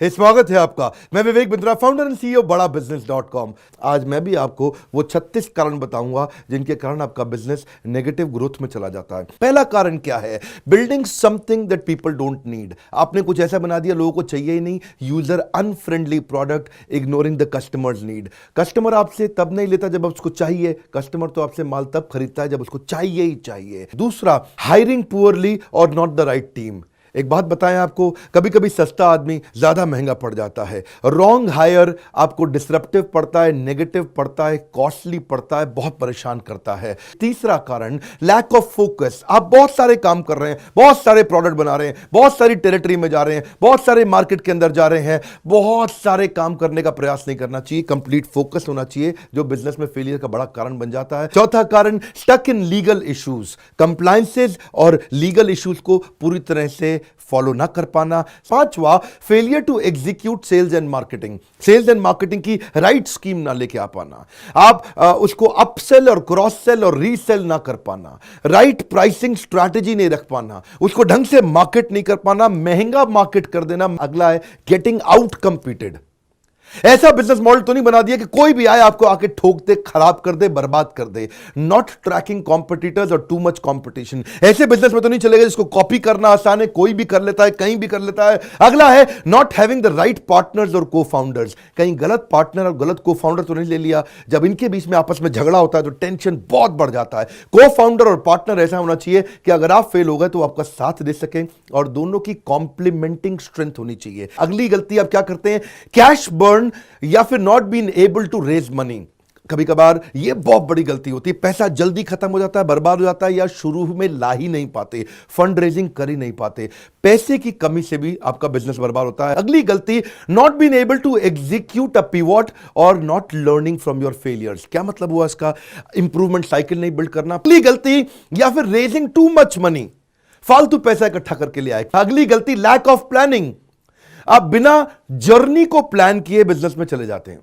स्वागत है आपका। मैं Vivek Bindra, founder and CEO बड़ा बिजनेस.com। आज मैं भी आपको वो 36 कारण बताऊंगा जिनके कारण आपका बिजनेस नेगेटिव ग्रोथ में चला जाता है। पहला कारण क्या है? Building something that people don't need. आपने कुछ ऐसा बना दिया लोगों को चाहिए ही नहीं। User unfriendly product, ignoring the customers need. Customer आपसे तब नहीं लेता जब उसको चाहिए। कस्टमर तो आपसे माल तब खरीदता है जब उसको चाहिए ही चाहिए। दूसरा, हायरिंग पुअरली और नॉट द राइट टीम। एक बात बताएं आपको, कभी कभी सस्ता आदमी ज्यादा महंगा पड़ जाता है। रॉन्ग हायर आपको डिसरप्टिव पड़ता है, नेगेटिव पड़ता है, कॉस्टली पड़ता है, बहुत परेशान करता है। तीसरा कारण, लैक ऑफ फोकस। आप बहुत सारे काम कर रहे हैं, बहुत सारे प्रोडक्ट बना रहे हैं, बहुत सारी टेरिटरी में जा रहे हैं, बहुत सारे मार्केट के अंदर जा रहे हैं, बहुत सारे काम करने का प्रयास नहीं करना चाहिए। कंप्लीट फोकस होना चाहिए, जो बिजनेस में फेलियर का बड़ा कारण बन जाता है। चौथा कारण, stuck in legal issues. Compliances और लीगल इश्यूज को पूरी तरह से फॉलो ना कर पाना। पांचवा, failure to execute sales and marketing. Sales and marketing की राइट स्कीम ना लेके आ पाना। आप उसको अपसेल और क्रॉस सेल और रीसेल ना कर पाना। राइट प्राइसिंग स्ट्रैटेजी नहीं रख पाना। उसको ढंग से मार्केट नहीं कर पाना, महंगा मार्केट कर देना। अगला है गेटिंग आउट कंपीटेड। ऐसा बिजनेस मॉडल तो नहीं बना दिया कि कोई भी आए आपको आके ठोक दे, खराब कर दे, बर्बाद कर दे। नॉट ट्रैकिंग कॉम्पिटिटर्स और टू मच कॉम्पिटिशन। ऐसे बिजनेस में तो नहीं चलेगा जिसको कॉपी करना आसान है, कोई भी कर लेता है, कहीं भी कर लेता है। अगला है not having the right partners और को फाउंडर्स। कहीं गलत पार्टनर और गलत को फाउंडर तो नहीं ले लिया। जब इनके बीच में आपस में झगड़ा होता है तो टेंशन बहुत बढ़ जाता है। को फाउंडर और पार्टनर ऐसा होना चाहिए कि अगर आप फेल हो गए तो आपका साथ दे सकें और दोनों की कॉम्प्लीमेंटिंग स्ट्रेंथ होनी चाहिए। अगली गलती आप क्या करते हैं? कैश बर्न या फिर not been able to raise money. कभी कभार ये बहुत बड़ी गलती होती है। पैसा जल्दी खत्म हो जाता है, बर्बाद हो जाता है, या शुरू में ला ही नहीं पाते, फंड रेजिंग कर ही नहीं पाते। पैसे की कमी से भी आपका बिजनेस बर्बाद होता है। अगली गलती, not been able to execute a pivot और not learning from your failures. क्या मतलब हुआ इसका? इंप्रूवमेंट साइकिल नहीं बिल्ड करना। अगली गलती, या फिर रेजिंग टू मच मनी, फालतू पैसा इकट्ठा करके ले आए। अगली गलती, लैक ऑफ प्लानिंग। आप बिना जर्नी को प्लान किए बिजनेस में चले जाते हैं।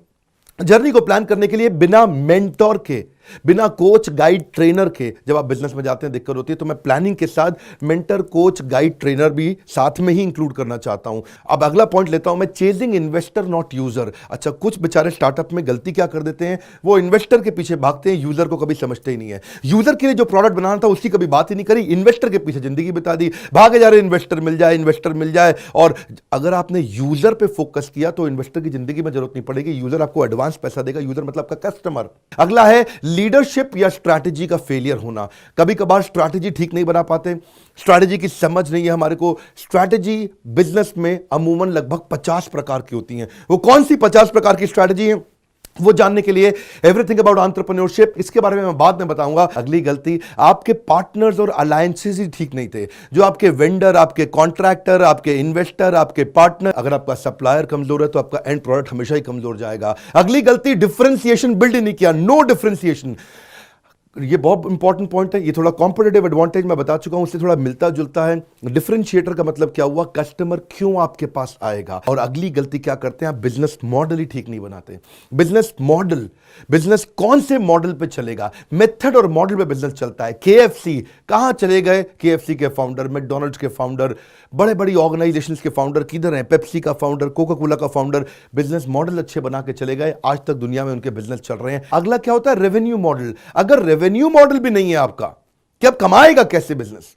जर्नी को प्लान करने के लिए बिना मेंटोर के, बिना कोच गाइड ट्रेनर के जब आप बिजनेस में जाते हैं दिक्कत होती है। तो मैं प्लानिंग के साथ मेंटर, कोच, गाइड, ट्रेनर भी साथ में ही इंक्लूड करना चाहता हूं। अब अगला पॉइंट लेता हूं मैं, चेजिंग इन्वेस्टर नॉट यूजर। अच्छा, कुछ बेचारे स्टार्टअप में गलती क्या कर देते हैं, वो इन्वेस्टर के पीछे भागते हैं, यूजर को कभी समझते ही नहीं है। यूजर के लिए जो प्रोडक्ट बनाना था उसकी कभी बात ही नहीं करी, इन्वेस्टर के पीछे जिंदगी बिता दी, भागे जा रहे इन्वेस्टर मिल जाए, इन्वेस्टर मिल जाए। और अगर आपने यूजर पे फोकस किया तो इन्वेस्टर की जिंदगी में जरूरत नहीं पड़ेगी। यूजर आपको एडवांस पैसा देगा। यूजर मतलब का कस्टमर। अगला है लीडरशिप या स्ट्रैटेजी का फेलियर होना। कभी कभार स्ट्रैटेजी ठीक नहीं बना पाते, स्ट्रैटेजी की समझ नहीं है हमारे को। स्ट्रैटेजी बिजनेस में अमूमन लगभग 50 प्रकार की होती हैं। वो कौन सी 50 प्रकार की स्ट्रैटेजी है वो जानने के लिए एवरीथिंग अबाउट एंटरप्रेन्योरशिप, इसके बारे में मैं बाद में बताऊंगा। अगली गलती, आपके पार्टनर्स और अलायंसेस ही ठीक नहीं थे। जो आपके वेंडर, आपके कॉन्ट्रैक्टर, आपके इन्वेस्टर, आपके पार्टनर, अगर आपका सप्लायर कमजोर है तो आपका एंड प्रोडक्ट हमेशा ही कमजोर जाएगा। अगली गलती, डिफरेंशिएशन बिल्ड नहीं किया, नो डिफरेंशिएशन। ये बहुत इंपॉर्टेंट पॉइंट है। ये थोड़ा कॉम्पिटिटिव एडवांटेज मैं बता चुका हूं, उससे थोड़ा मिलता जुलता है। डिफरेंशिएटर का मतलब क्या हुआ? कस्टमर क्यों आपके पास आएगा। और अगली गलती क्या करते हैं आप? बिजनेस मॉडल ही ठीक नहीं बनाते। बिजनेस मॉडल, बिजनेस कौन से मॉडल पे चलेगा, मेथड और मॉडल पे बिजनेस चलता है। केएफसी कहां चले गए? केएफसी के फाउंडर, मैकडॉनल्ड्स के फाउंडर, बड़े बड़ी ऑर्गेनाइजेशंस के फाउंडर किधर हैं? पेप्सी का फाउंडर, कोका कोला का फाउंडर। बिजनेस मॉडल अच्छे बना के चले गए, आज तक दुनिया में उनके बिजनेस चल रहे हैं। अगला क्या होता है? Revenue model. अगर रेवेन्यू मॉडल भी नहीं है आपका, कि अब कमाएगा कैसे बिजनेस?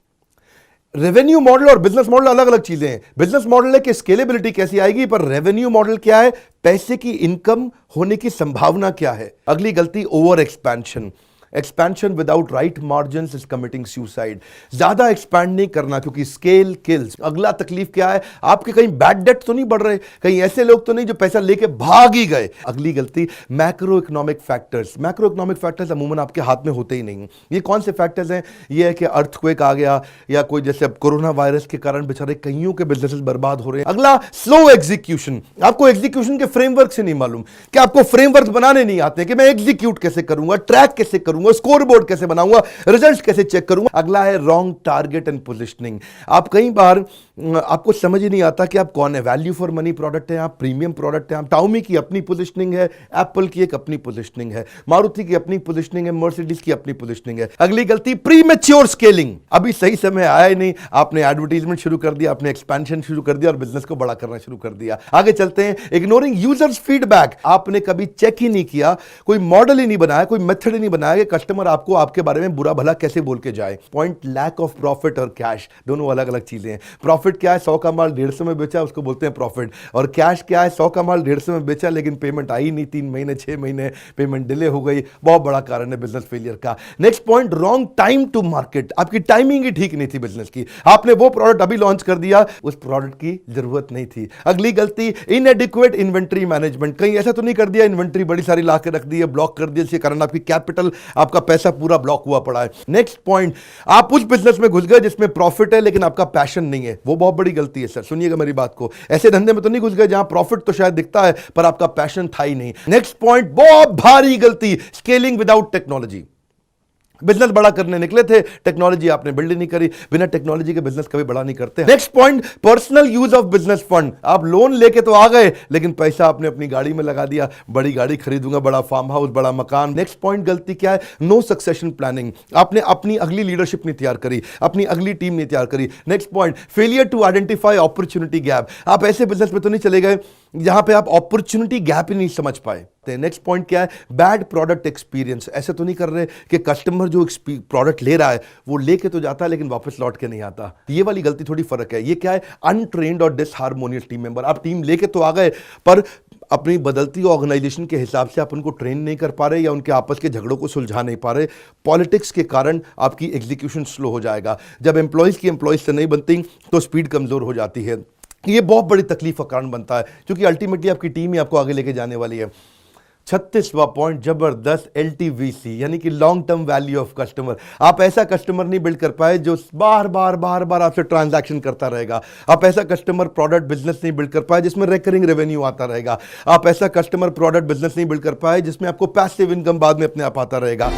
रेवेन्यू मॉडल और बिजनेस मॉडल अलग अलग चीजें हैं। बिजनेस मॉडल है कि स्केलेबिलिटी कैसी आएगी, पर रेवेन्यू मॉडल क्या है? पैसे की इनकम होने की संभावना क्या है। अगली गलती, over expansion. Expansion without right margins is committing suicide. ज्यादा एक्सपैंड नहीं करना क्योंकि स्केल किल्स। अगला तकलीफ क्या है? आपके कहीं बैड डेट तो नहीं बढ़ रहे, कहीं ऐसे लोग तो नहीं जो पैसा लेके भाग ही गए। अगली गलती, macro economic factors. Macro economic factors अमूमन आपके हाथ में होते ही नहीं। ये कौन से फैक्टर्स हैं? ये है कि अर्थक्वेक आ गया, या कोई जैसे अब कोरोना वायरस के कारण बेचारे कईयों के बिजनेसेस बर्बाद हो रहे हैं। अगला, स्लो एग्जीक्यूशन। आपको एग्जीक्यूशन के फ्रेमवर्क से नहीं मालूम, कि आपको फ्रेमवर्क बनाने नहीं आते कि मैं एग्जीक्यूट कैसे करूंगा, ट्रैक कैसे करूंगा, करूंगा, स्कोर बोर्ड कैसे बनाऊंगा, रिजल्ट कैसे चेक करूंगा। अगला है रॉन्ग टारगेट एंड पोजिशनिंग। आप कई बार आपको समझ ही नहीं आता कि आप कौन है। वैल्यू फॉर मनी प्रोडक्ट है, आप प्रीमियम प्रोडक्ट है, आप टाउमी की अपनी पोजिशनिंग है, एप्पल की एक अपनी पोजिशनिंग है, मारुति की अपनी पोजिशनिंग है, मर्सिडीज की अपनी पोजिशनिंग है। अगली गलती प्रीमेच्योर स्केलिंग। अभी सही समय आया ही नहीं, आपने एडवर्टाइजमेंट शुरू कर दिया, आपने एक्सपेंशन शुरू कर दिया और बिजनेस को बड़ा करना शुरू कर दिया। आगे चलते हैं, इग्नोरिंग यूजर्स फीडबैक। आपने कभी चेक ही नहीं किया, कोई मॉडल ही नहीं बनाया, कोई मेथड ही नहीं बनाया कि कस्टमर आपको आपके बारे में बुरा भला कैसे बोल के जाए। पॉइंट लैक ऑफ प्रॉफिट और कैश, दोनों अलग अलग चीजें हैं। प्रॉफिट क्या है, 100 का माल 150 में बेचा, उसको बोलते हैं प्रॉफिट। और कैश क्या है, 100 का माल 150 में बेचा लेकिन पेमेंट आई नहीं, 3 महीने 6 महीने पेमेंट डिले हो गई। बहुत बड़ा कारण है बिजनेस फेलियर का। Next point, wrong time to market. आपकी टाइमिंग ही ठीक नहीं थी बिजनेस की, आपने वो प्रोडक्ट अभी लॉन्च कर दिया, उस प्रोडक्ट की जरूरत नहीं थी। अगली गलती, इनएडिक्वेट इन्वेंट्री मैनेजमेंट। कहीं ऐसा तो नहीं कर दिया इन्वेंट्री बड़ी सारी ला के रख दी है, ब्लॉक कर दिया, जिसके कारण आपकी कैपिटल, आपका पैसा पूरा ब्लॉक हुआ पड़ा है। नेक्स्ट पॉइंट, आप उस बिजनेस में घुस गए जिसमें प्रॉफिट है लेकिन आपका पैशन नहीं है। वो बहुत बड़ी गलती है सर, सुनिएगा मेरी बात को। ऐसे धंधे में तो नहीं घुस गए जहां प्रॉफिट तो शायद दिखता है पर आपका पैशन था ही नहीं। नेक्स्ट पॉइंट, बहुत भारी गलती, स्केलिंग विदाउट टेक्नोलॉजी। बिजनेस बड़ा करने निकले थे, टेक्नोलॉजी आपने बिल्ड नहीं करी। बिना टेक्नोलॉजी के बिजनेस कभी बड़ा नहीं करते। Next point, personal use of business fund. आप लोन लेके तो आ गए लेकिन पैसा आपने अपनी गाड़ी में लगा दिया, बड़ी गाड़ी खरीदूंगा, बड़ा फार्म हाउस, बड़ा मकान। नेक्स्ट पॉइंट गलती क्या है, नो सक्सेशन प्लानिंग। आपने अपनी अगली लीडरशिप नहीं तैयार करी, अपनी अगली टीम नहीं तैयार करी। Next point, failure to identify opportunity gap. आप ऐसे बिजनेस में तो नहीं चले गए जहां पे आप अपॉर्चुनिटी गैप ही नहीं समझ पाए। नेक्स्ट पॉइंट क्या है, बैड प्रोडक्ट एक्सपीरियंस। ऐसे तो नहीं कर रहे कि कस्टमर जो प्रोडक्ट ले रहा है वो लेके तो जाता है लेकिन वापस लौट के नहीं आता। ये वाली गलती थोड़ी फर्क है। ये क्या है, अनट्रेन्ड और डिसहार्मोनियस टीम मेंबर। आप टीम लेके तो आ गए पर अपनी बदलती ऑर्गेनाइजेशन के हिसाब से आप उनको ट्रेन नहीं कर पा रहे या उनके आपस के झगड़ों को सुलझा नहीं पा रहे। पॉलिटिक्स के कारण आपकी एग्जीक्यूशन स्लो हो जाएगा। जब एम्प्लॉयज की एम्प्लॉयज से नहीं बनती तो स्पीड कमजोर हो जाती है। ये बहुत बड़ी तकलीफ का कारण बनता है क्योंकि अल्टीमेटली आपकी टीम ही आपको आगे लेके जाने वाली है। 36वां पॉइंट, जबरदस्त LTVC यानी कि long term value of customer. आप ऐसा कस्टमर नहीं बिल्ड कर पाए जो बार बार आपसे ट्रांजैक्शन करता रहेगा। आप ऐसा कस्टमर प्रोडक्ट बिजनेस नहीं बिल्ड कर पाए जिसमें रिकरिंग रेवेन्यू आता रहेगा। आप ऐसा कस्टमर प्रोडक्ट बिजनेस नहीं बिल्ड कर पाए जिसमें आपको पैसिव इनकम बाद में अपने आप आता रहेगा।